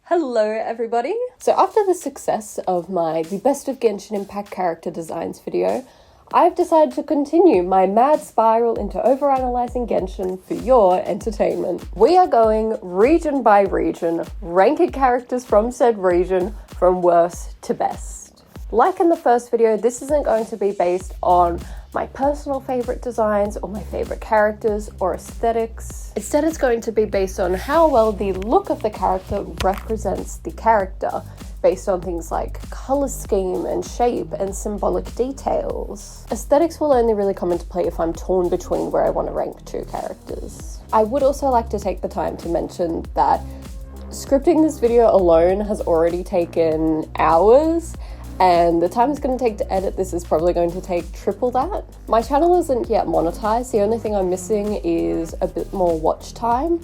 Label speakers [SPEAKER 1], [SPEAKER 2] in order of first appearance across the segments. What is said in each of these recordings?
[SPEAKER 1] Hello everybody! So after the success of the Best of Genshin Impact character designs video, I've decided to continue my mad spiral into overanalyzing Genshin for your entertainment. We are going region by region, ranking characters from said region from worst to best. Like in the first video, this isn't going to be based on my personal favorite designs or my favorite characters or aesthetics. Instead, it's going to be based on how well the look of the character represents the character, based on things like color scheme and shape and symbolic details. Aesthetics will only really come into play if I'm torn between where I want to rank two characters. I would also like to take the time to mention that scripting this video alone has already taken hours, and the time it's going to take to edit this is probably going to take triple that. My channel isn't yet monetized. The only thing I'm missing is a bit more watch time.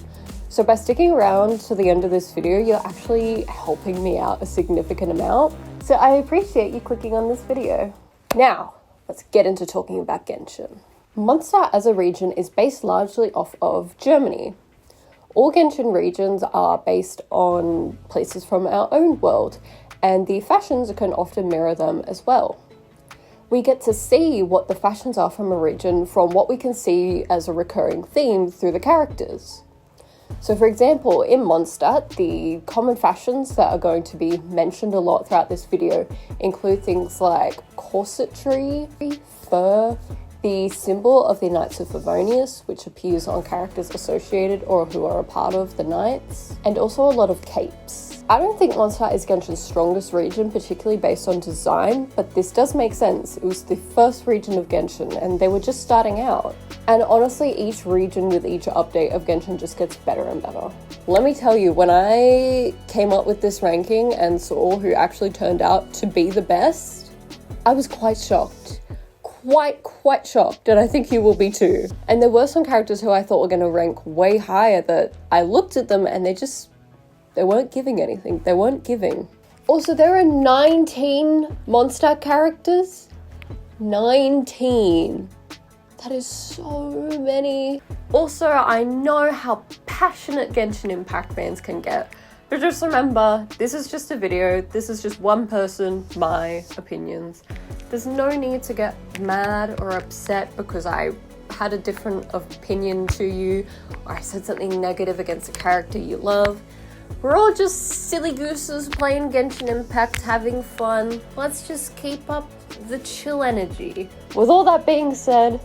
[SPEAKER 1] So by sticking around to the end of this video, you're actually helping me out a significant amount. So I appreciate you clicking on this video. Now, let's get into talking about Genshin. Mondstat as a region is based largely off of Germany. All Genshin regions are based on places from our own world, and the fashions can often mirror them as well. We get to see what the fashions are from a region from what we can see as a recurring theme through the characters. So for example, in Mondstat, the common fashions that are going to be mentioned a lot throughout this video include things like corsetry, fur, the symbol of the Knights of Favonius, which appears on characters associated or who are a part of the Knights, and also a lot of capes. I don't think Mondstat is Genshin's strongest region, particularly based on design, but this does make sense. It was the first region of Genshin, and they were just starting out. And honestly, each region with each update of Genshin just gets better and better. Let me tell you, when I came up with this ranking and saw who actually turned out to be the best, I was quite shocked. Quite shocked, and I think you will be too. And there were some characters who I thought were going to rank way higher that I looked at them and they weren't giving anything. They weren't giving. Also, there are 19 Mondstat characters. 19. That is so many. Also, I know how passionate Genshin Impact fans can get, but just remember, this is just a video. This is just one person, my opinions. There's no need to get mad or upset because I had a different opinion to you, or I said something negative against a character you love. We're all just silly gooses playing Genshin Impact, having fun. Let's just keep up the chill energy. With all that being said,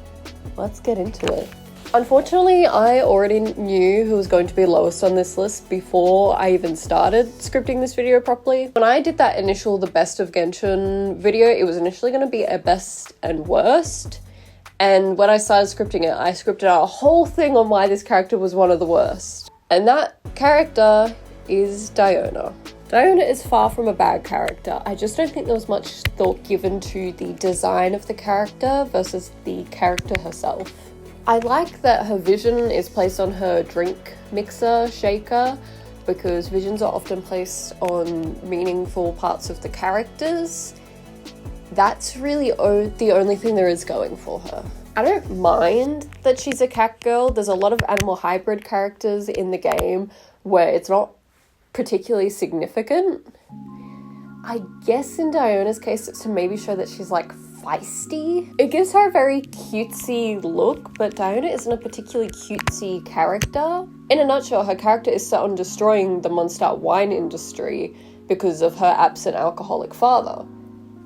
[SPEAKER 1] let's get into it. Unfortunately, I already knew who was going to be lowest on this list before I even started scripting this video properly. When I did that initial The Best of Genshin video, it was initially going to be a best and worst. And when I started scripting it, I scripted out a whole thing on why this character was one of the worst. And that character is Diona. Diona is far from a bad character. I just don't think there was much thought given to the design of the character versus the character herself. I like that her vision is placed on her drink mixer shaker, because visions are often placed on meaningful parts of the characters. That's really the only thing there is going for her. I don't mind that she's a cat girl. There's a lot of animal hybrid characters in the game where it's not particularly significant. I guess in Diona's case, it's to maybe show that she's like feisty. It gives her a very cutesy look, but Diona isn't a particularly cutesy character. In a nutshell, her character is set on destroying the Mondstadt wine industry because of her absent alcoholic father.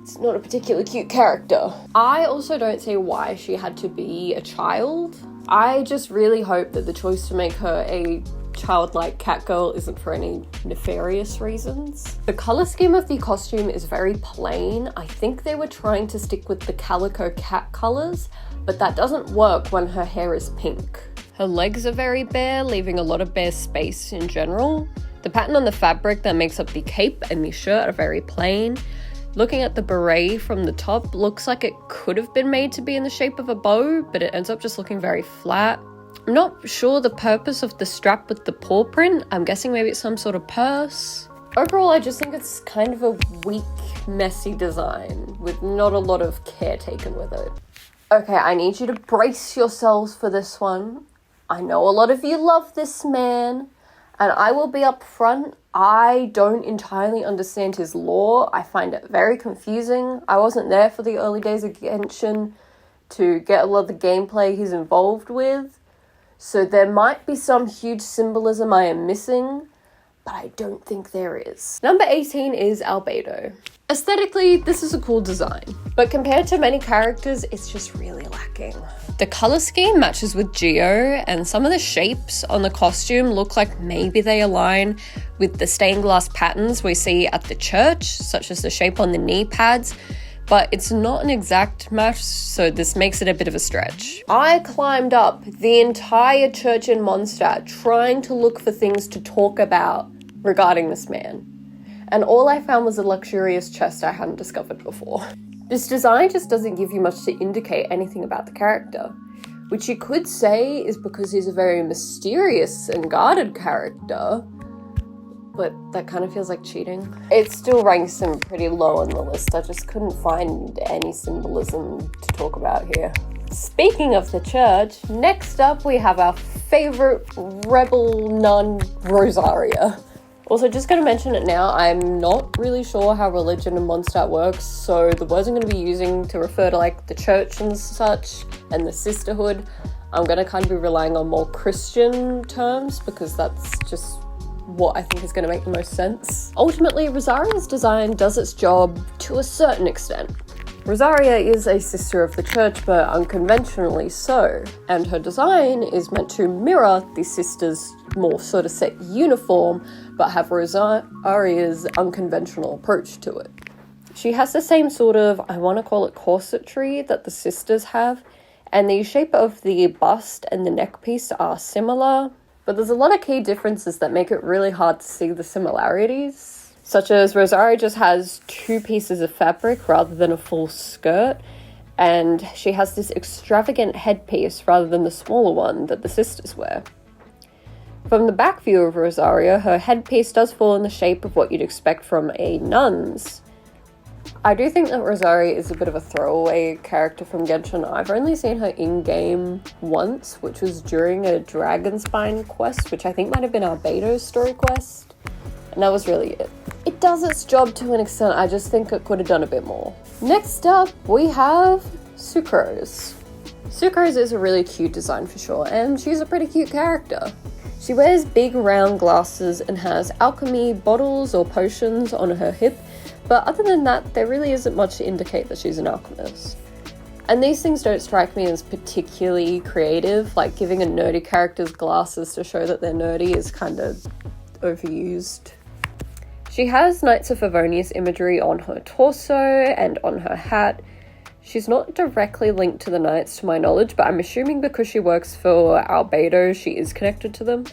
[SPEAKER 1] It's not a particularly cute character. I also don't see why she had to be a child. I just really hope that the choice to make her a childlike cat girl isn't for any nefarious reasons. The color scheme of the costume is very plain. I think they were trying to stick with the calico cat colors, but that doesn't work when her hair is pink. Her legs are very bare, leaving a lot of bare space in general. The pattern on the fabric that makes up the cape and the shirt are very plain. Looking at the beret from the top, looks like it could have been made to be in the shape of a bow, but it ends up just looking very flat. I'm not sure the purpose of the strap with the paw print. I'm guessing maybe it's some sort of purse. Overall, I just think it's kind of a weak, messy design with not a lot of care taken with it. Okay, I need you to brace yourselves for this one. I know a lot of you love this man. And I will be upfront, I don't entirely understand his lore. I find it very confusing. I wasn't there for the early days of Genshin to get a lot of the gameplay he's involved with. So there might be some huge symbolism I am missing, but I don't think there is. Number 18 is Albedo. Aesthetically, this is a cool design, but compared to many characters, it's just really lacking. The color scheme matches with Geo, and some of the shapes on the costume look like maybe they align with the stained glass patterns we see at the church, such as the shape on the knee pads, but it's not an exact match, so this makes it a bit of a stretch. I climbed up the entire church in Mondstat trying to look for things to talk about regarding this man, and all I found was a luxurious chest I hadn't discovered before. This design just doesn't give you much to indicate anything about the character, which you could say is because he's a very mysterious and guarded character, but that kind of feels like cheating. It still ranks him pretty low on the list. I just couldn't find any symbolism to talk about here. Speaking of the church, next up we have our favorite rebel nun, Rosaria. Also, just going to mention it now, I'm not really sure how religion in Mondstat works, so the words I'm going to be using to refer to like the church and such, and the sisterhood, I'm going to kind of be relying on more Christian terms, because that's just what I think is going to make the most sense. Ultimately, Rosaria's design does its job to a certain extent. Rosaria is a sister of the church, but unconventionally so, and her design is meant to mirror the sister's more sort of set uniform, but have Rosaria's unconventional approach to it. She has the same sort of, I want to call it corsetry, that the sisters have, and the shape of the bust and the neck piece are similar, but there's a lot of key differences that make it really hard to see the similarities. Such as Rosaria just has 2 pieces of fabric rather than a full skirt, and she has this extravagant headpiece rather than the smaller one that the sisters wear. From the back view of Rosaria, her headpiece does fall in the shape of what you'd expect from a nun's. I do think that Rosaria is a bit of a throwaway character from Genshin. I've only seen her in-game once, which was during a Dragonspine quest, which I think might have been Albedo's story quest, and that was really it. It does its job to an extent, I just think it could have done a bit more. Next up, we have Sucrose. Sucrose is a really cute design for sure, and she's a pretty cute character. She wears big round glasses and has alchemy bottles or potions on her hip, but other than that, there really isn't much to indicate that she's an alchemist. And these things don't strike me as particularly creative, like giving a nerdy character's glasses to show that they're nerdy is kind of overused. She has Knights of Favonius imagery on her torso and on her hat. She's not directly linked to the Knights to my knowledge, but I'm assuming because she works for Albedo, she is connected to them.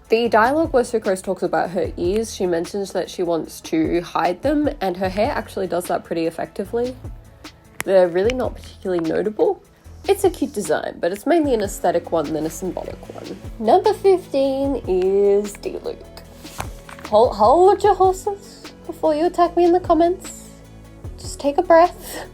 [SPEAKER 1] The dialogue where Sucrose talks about her ears, she mentions that she wants to hide them, and her hair actually does that pretty effectively. They're really not particularly notable. It's a cute design, but it's mainly an aesthetic one than a symbolic one. Number 15 is Diluc. Hold your horses before you attack me in the comments. Just take a breath.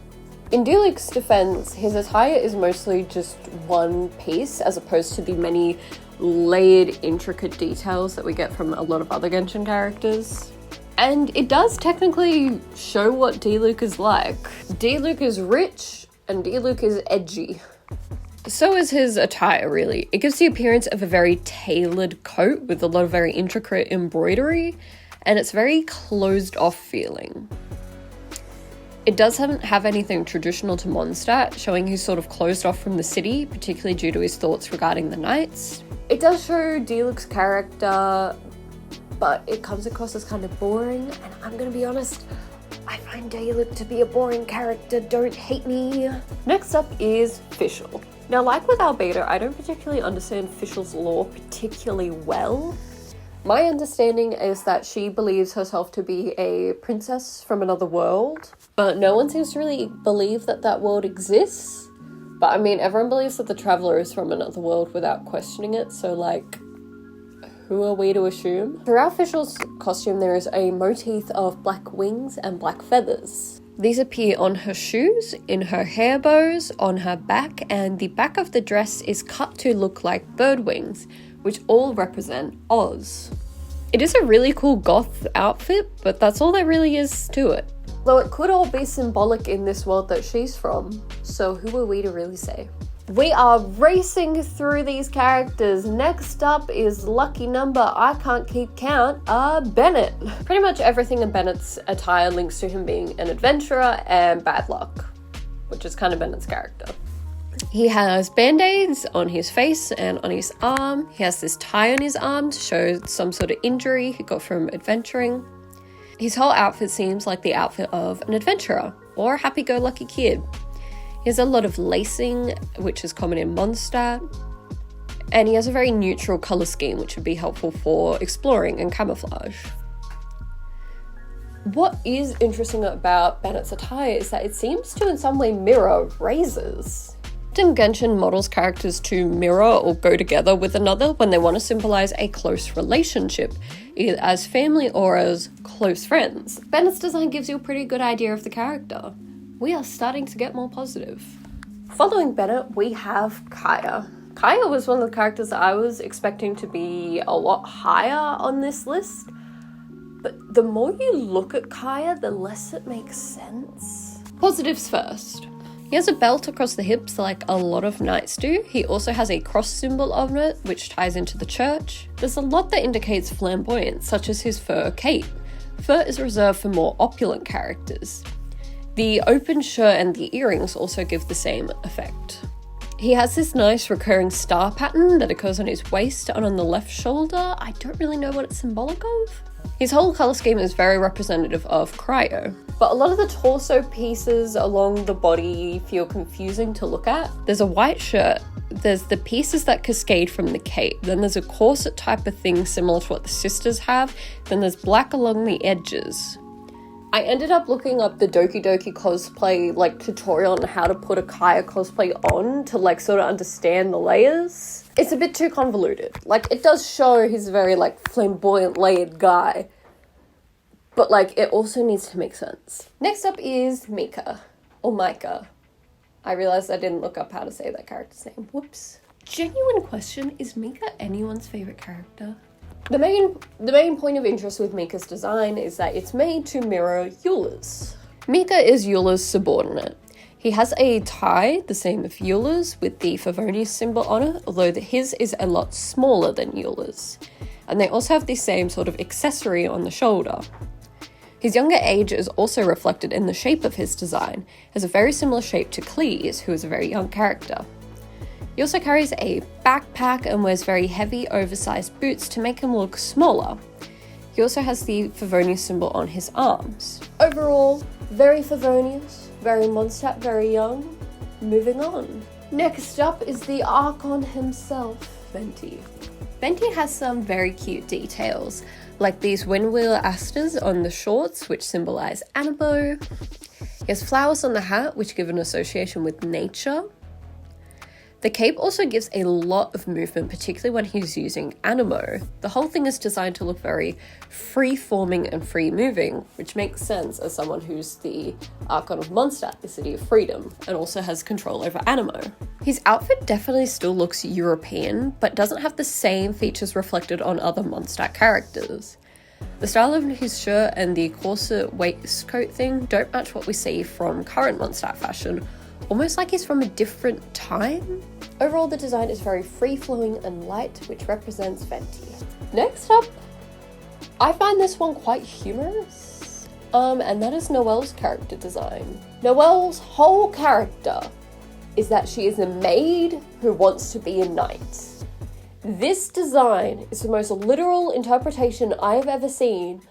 [SPEAKER 1] In Diluc's defense, his attire is mostly just one piece as opposed to the many layered, intricate details that we get from a lot of other Genshin characters. And it does technically show what Diluc is like. Diluc is rich and Diluc is edgy. So is his attire, really. It gives the appearance of a very tailored coat with a lot of very intricate embroidery, and it's very closed off feeling. It doesn't have anything traditional to Mondstat, showing he's sort of closed off from the city, particularly due to his thoughts regarding the knights. It does show Diluc's character, but it comes across as kind of boring, and I'm gonna be honest, I find Diluc to be a boring character, don't hate me. Next up is Fischl. Now, like with Albedo, I don't particularly understand Fischl's lore particularly well. My understanding is that she believes herself to be a princess from another world, but no one seems to really believe that that world exists. But I mean, everyone believes that the Traveler is from another world without questioning it, so like, who are we to assume? Throughout Fischl's costume, there is a motif of black wings and black feathers. These appear on her shoes, in her hair bows, on her back, and the back of the dress is cut to look like bird wings, which all represent Oz. It is a really cool goth outfit, but that's all there really is to it. Though it could all be symbolic in this world that she's from, so who are we to really say? We are racing through these characters. Next up is lucky number I can't keep count, Bennett. Pretty much everything in Bennett's attire links to him being an adventurer and bad luck, which is kind of Bennett's character. He has band-aids on his face and on his arm. He has this tie on his arm to show some sort of injury he got from adventuring. His whole outfit seems like the outfit of an adventurer or a happy-go-lucky kid. He has a lot of lacing, which is common in Mondstat, and he has a very neutral colour scheme, which would be helpful for exploring and camouflage. What is interesting about Bennett's attire is that it seems to in some way mirror Razer's. Often Genshin models characters to mirror or go together with another when they want to symbolize a close relationship, either as family or as close friends. Bennett's design gives you a pretty good idea of the character. We are starting to get more positive. Following Bennett, we have Kaya. Kaya was one of the characters that I was expecting to be a lot higher on this list, but the more you look at Kaya, the less it makes sense. Positives first. He has a belt across the hips like a lot of knights do. He also has a cross symbol on it, which ties into the church. There's a lot that indicates flamboyance, such as his fur cape. Fur is reserved for more opulent characters. The open shirt and the earrings also give the same effect. He has this nice recurring star pattern that occurs on his waist and on the left shoulder. I don't really know what it's symbolic of. His whole colour scheme is very representative of Cryo, but a lot of the torso pieces along the body feel confusing to look at. There's a white shirt, there's the pieces that cascade from the cape, then there's a corset type of thing similar to what the sisters have, then there's black along the edges. I ended up looking up the Doki Doki cosplay tutorial on how to put a Kaya cosplay on to sort of understand the layers. It's a bit too convoluted. It does show he's a very flamboyant layered guy, but it also needs to make sense. Next up is Mika, or Micah. I realized I didn't look up how to say that character's name. Whoops. Genuine question, is Mika anyone's favorite character? The main point of interest with Mika's design is that it's made to mirror Eula's. Mika is Eula's subordinate. He has a tie, the same as Eula's, with the Favonius symbol on it, although his is a lot smaller than Eula's. And they also have the same sort of accessory on the shoulder. His younger age is also reflected in the shape of his design, has a very similar shape to Cleese, who is a very young character. He also carries a backpack and wears very heavy, oversized boots to make him look smaller. He also has the Favonius symbol on his arms. Overall, very Favonius, very Mondstat, very young. Moving on. Next up is the Archon himself, Fenty. Fenty has some very cute details, like these windwheel asters on the shorts, which symbolize Albo. He has flowers on the hat, which give an association with nature. The cape also gives a lot of movement, particularly when he's using animo. The whole thing is designed to look very free-forming and free-moving, which makes sense as someone who's the Archon of Mondstadt, the City of Freedom, and also has control over animo. His outfit definitely still looks European, but doesn't have the same features reflected on other Mondstadt characters. The style of his shirt and the corset waistcoat thing don't match what we see from current Mondstadt fashion, almost like he's from a different time. Overall, the design is very free-flowing and light, which represents Fenty. Next up, I find this one quite humorous, and that is Noelle's character design. Noelle's whole character is that she is a maid who wants to be a knight. This design is the most literal interpretation I have ever seen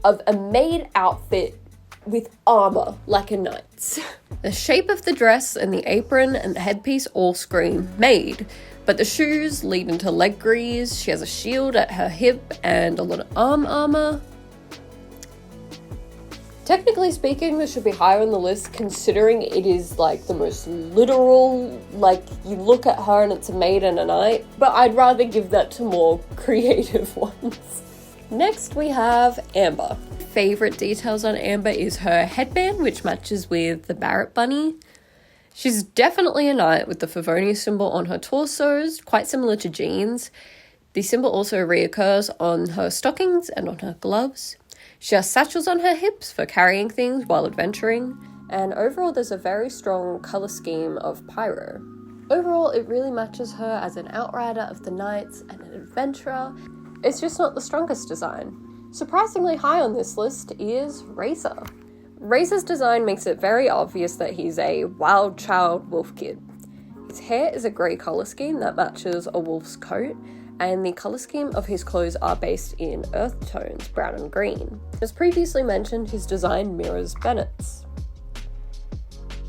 [SPEAKER 1] of a maid outfit with armor like a knight's. The shape of the dress and the apron and the headpiece all scream maid, but the shoes lead into leg greaves. She has a shield at her hip and a lot of arm armor. Technically speaking, this should be higher on the list considering it is the most literal, you look at her and it's a maid and a knight, but I'd rather give that to more creative ones. Next we have Amber. Favorite details on Amber is her headband, which matches with the Barrett bunny. She's definitely a knight with the Favonius symbol on her torsos, quite similar to Jean's. The symbol also reoccurs on her stockings and on her gloves. She has satchels on her hips for carrying things while adventuring, and overall there's a very strong colour scheme of Pyro. Overall, it really matches her as an outrider of the nights and an adventurer. It's just not the strongest design. Surprisingly high on this list is Razer. Razer's design makes it very obvious that he's a wild child wolf kid. His hair is a grey colour scheme that matches a wolf's coat, and the colour scheme of his clothes are based in earth tones, brown and green. As previously mentioned, his design mirrors Bennett's.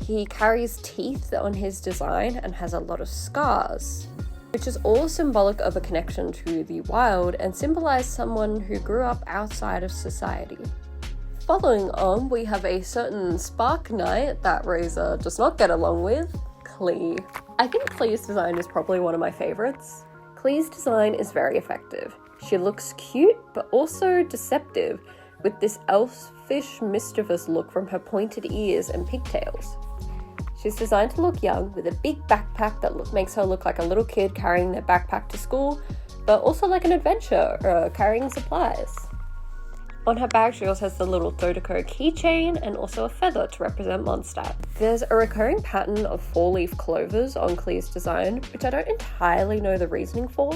[SPEAKER 1] He carries teeth on his design and has a lot of scars, which is all symbolic of a connection to the wild and symbolise someone who grew up outside of society. Following on, we have a certain spark knight that Razer does not get along with, Klee. I think Klee's design is probably one of my favourites. Klee's design is very effective. She looks cute, but also deceptive, with this elfish, mischievous look from her pointed ears and pigtails. She's designed to look young, with a big backpack that makes her look like a little kid carrying their backpack to school, but also like an adventurer carrying supplies. On her bag, she also has the little Dodoko keychain and also a feather to represent Mondstat. There's a recurring pattern of 4-leaf clovers on Klee's design, which I don't entirely know the reasoning for.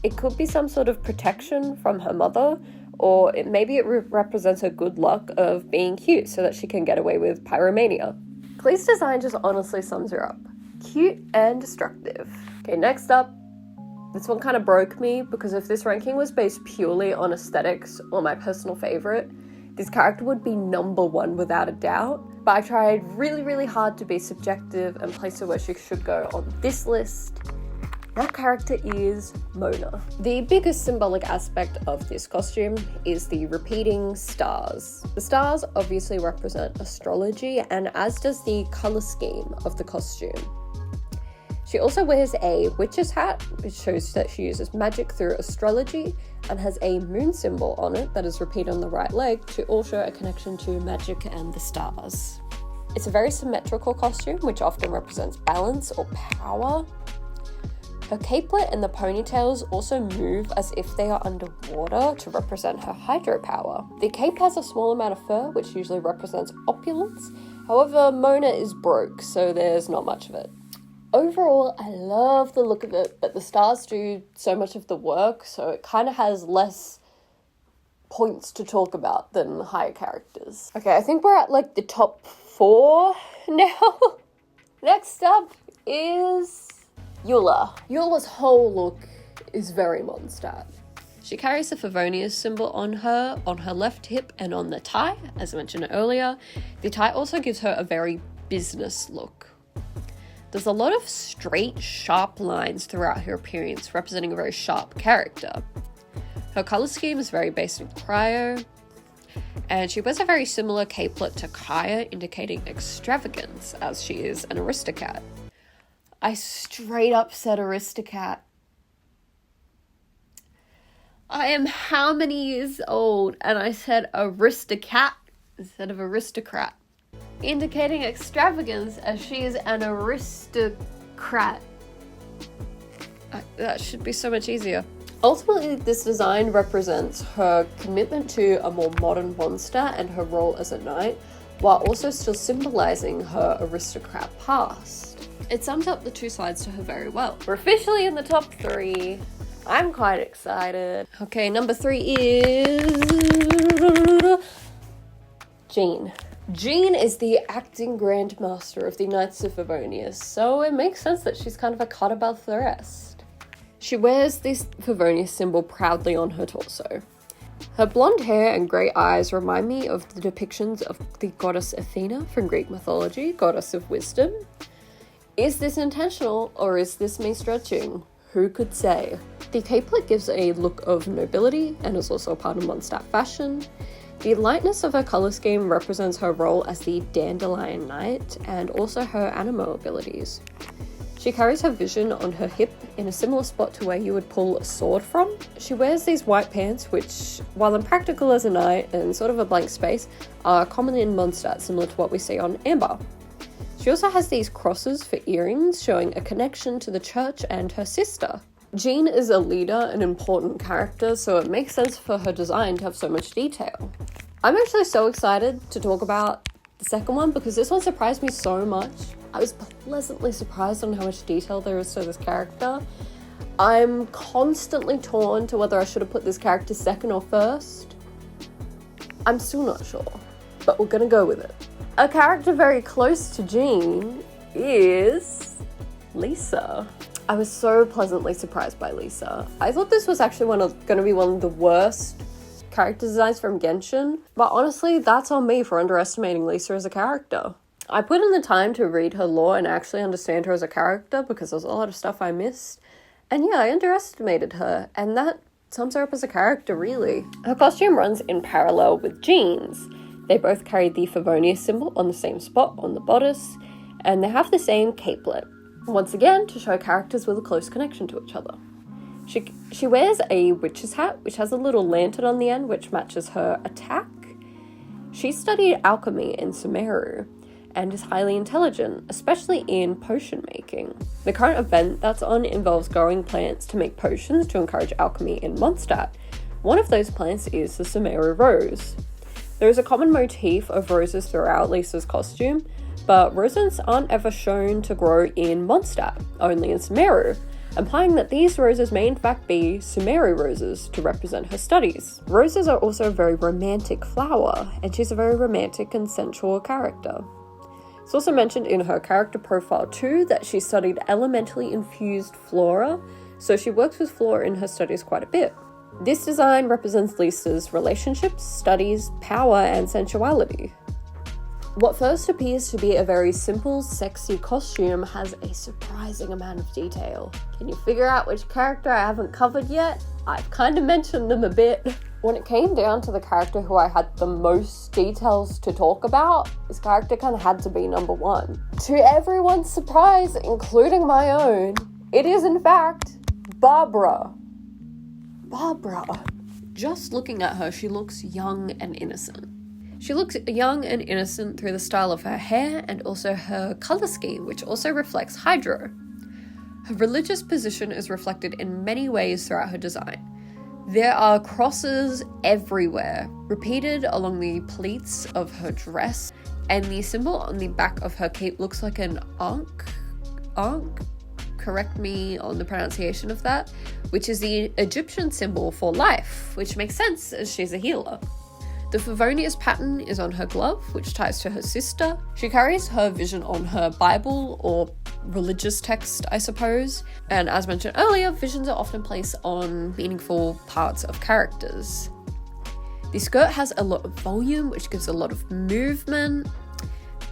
[SPEAKER 1] It could be some sort of protection from her mother, or maybe it represents her good luck of being cute so that she can get away with pyromania. Klee's design just honestly sums her up. Cute and destructive. Okay, next up, this one kind of broke me because if this ranking was based purely on aesthetics or my personal favourite, this character would be number 1 without a doubt. But I tried really, really hard to be subjective and place her where she should go on this list. That character is Mona. The biggest symbolic aspect of this costume is the repeating stars. The stars obviously represent astrology, and as does the colour scheme of the costume. She also wears a witch's hat, which shows that she uses magic through astrology, and has a moon symbol on it that is repeated on the right leg to all show a connection to magic and the stars. It's a very symmetrical costume, which often represents balance or power. Her capelet and the ponytails also move as if they are underwater to represent her hydropower. The cape has a small amount of fur, which usually represents opulence. However, Mona is broke, so there's not much of it. Overall, I love the look of it, but the stars do so much of the work, so it kind of has less points to talk about than higher characters. Okay, I think we're at like the top 4 now. Next up is Eula. Eula's whole look is very Mondstat. She carries the Favonius symbol on her left hip and on the tie, as I mentioned earlier. The tie also gives her a very business look. There's a lot of straight, sharp lines throughout her appearance, representing a very sharp character. Her colour scheme is very based in cryo, and she wears a very similar capelet to Kaya, indicating extravagance, as she is an aristocat. I straight up said aristocat. I am how many years old, and I said aristocat instead of aristocrat, indicating extravagance as she is an aristocrat. That should be so much easier. Ultimately, this design represents her commitment to a more modern Mondstat and her role as a knight, while also still symbolising her aristocrat past. It sums up the two sides to her very well. We're officially in the top 3. I'm quite excited. Okay, number 3 is Jean. Jean is the acting grandmaster of the Knights of Favonius, so it makes sense that she's kind of a cut above the rest. She wears this Favonius symbol proudly on her torso. Her blonde hair and grey eyes remind me of the depictions of the goddess Athena from Greek mythology, goddess of wisdom. Is this intentional, or is this me stretching? Who could say? The capelet gives a look of nobility and is also a part of Mondstat fashion. The lightness of her colour scheme represents her role as the Dandelion Knight and also her animo abilities. She carries her vision on her hip in a similar spot to where you would pull a sword from. She wears these white pants which, while impractical as a knight and sort of a blank space, are common in Mondstat, similar to what we see on Amber. She also has these crosses for earrings showing a connection to the church and her sister. Jean is a leader, an important character, so it makes sense for her design to have so much detail. I'm actually so excited to talk about the second one because this one surprised me so much. I was pleasantly surprised on how much detail there is to this character. I'm constantly torn to whether I should have put this character second or first. I'm still not sure, but we're gonna go with it. A character very close to Jean is Lisa. I was so pleasantly surprised by Lisa. I thought this was actually gonna be one of the worst character designs from Genshin, but honestly, that's on me for underestimating Lisa as a character. I put in the time to read her lore and actually understand her as a character because there's a lot of stuff I missed. And yeah, I underestimated her, and that sums her up as a character, really. Her costume runs in parallel with Jean's. They both carry the Favonius symbol on the same spot on the bodice, and they have the same capelet. Once again, to show characters with a close connection to each other. She wears a witch's hat, which has a little lantern on the end, which matches her attack. She studied alchemy in Sumeru, and is highly intelligent, especially in potion making. The current event that's on involves growing plants to make potions to encourage alchemy in Mondstat. One of those plants is the Sumeru rose. There is a common motif of roses throughout Lisa's costume, but roses aren't ever shown to grow in Mondstat, only in Sumeru, implying that these roses may in fact be Sumeru roses to represent her studies. Roses are also a very romantic flower, and she's a very romantic and sensual character. It's also mentioned in her character profile too that she studied elementally infused flora, so she works with flora in her studies quite a bit. This design represents Lisa's relationships, studies, power, and sensuality. What first appears to be a very simple, sexy costume has a surprising amount of detail. Can you figure out which character I haven't covered yet? I've kind of mentioned them a bit. When it came down to the character who I had the most details to talk about, this character kind of had to be number one. To everyone's surprise, including my own, it is in fact Barbara. Barbara. Just looking at her, she looks young and innocent. She looks young and innocent through the style of her hair and also her colour scheme, which also reflects Hydro. Her religious position is reflected in many ways throughout her design. There are crosses everywhere, repeated along the pleats of her dress, and the symbol on the back of her cape looks like an ankh? Correct me on the pronunciation of that, which is the Egyptian symbol for life, which makes sense as she's a healer. The Favonius pattern is on her glove, which ties to her sister. She carries her vision on her Bible, or religious text, I suppose. And as mentioned earlier, visions are often placed on meaningful parts of characters. The skirt has a lot of volume, which gives a lot of movement.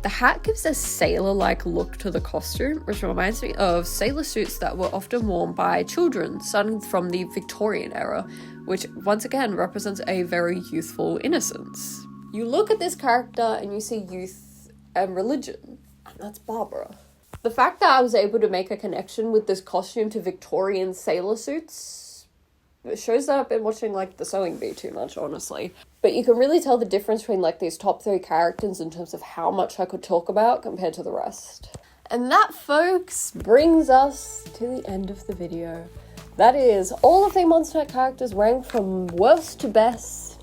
[SPEAKER 1] The hat gives a sailor-like look to the costume, which reminds me of sailor suits that were often worn by children, starting from the Victorian era, which once again represents a very youthful innocence. You look at this character and you see youth and religion, and that's Barbara. The fact that I was able to make a connection with this costume to Victorian sailor suits shows that I've been watching like the Sewing Bee too much, honestly. But you can really tell the difference between like these top 3 characters in terms of how much I could talk about compared to the rest. And that, folks, brings us to the end of the video. That is all of the Mondstat characters ranked from worst to best.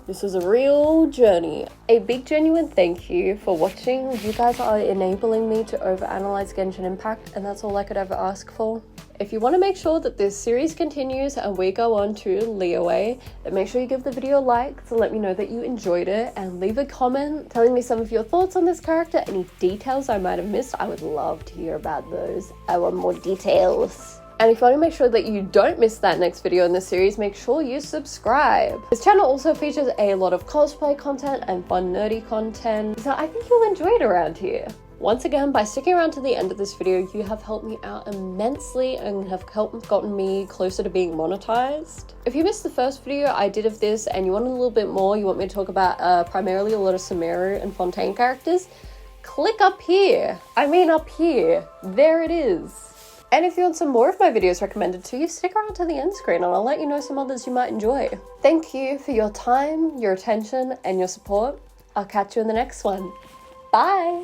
[SPEAKER 1] This was a real journey. A big genuine thank you for watching. You guys are enabling me to overanalyze Genshin Impact, and that's all I could ever ask for. If you want to make sure that this series continues and we go on to Leeway, then make sure you give the video a like to let me know that you enjoyed it, and leave a comment telling me some of your thoughts on this character, any details I might have missed. I would love to hear about those. I want more details. And if you want to make sure that you don't miss that next video in the series, make sure you subscribe. This channel also features a lot of cosplay content and fun nerdy content, so I think you'll enjoy it around here. Once again, by sticking around to the end of this video, you have helped me out immensely and have gotten me closer to being monetized. If you missed the first video I did of this and you want a little bit more, you want me to talk about primarily a lot of Sumeru and Fontaine characters, click up here. I mean up here. There it is. And if you want some more of my videos recommended to you, stick around to the end screen and I'll let you know some others you might enjoy. Thank you for your time, your attention, and your support. I'll catch you in the next one. Bye!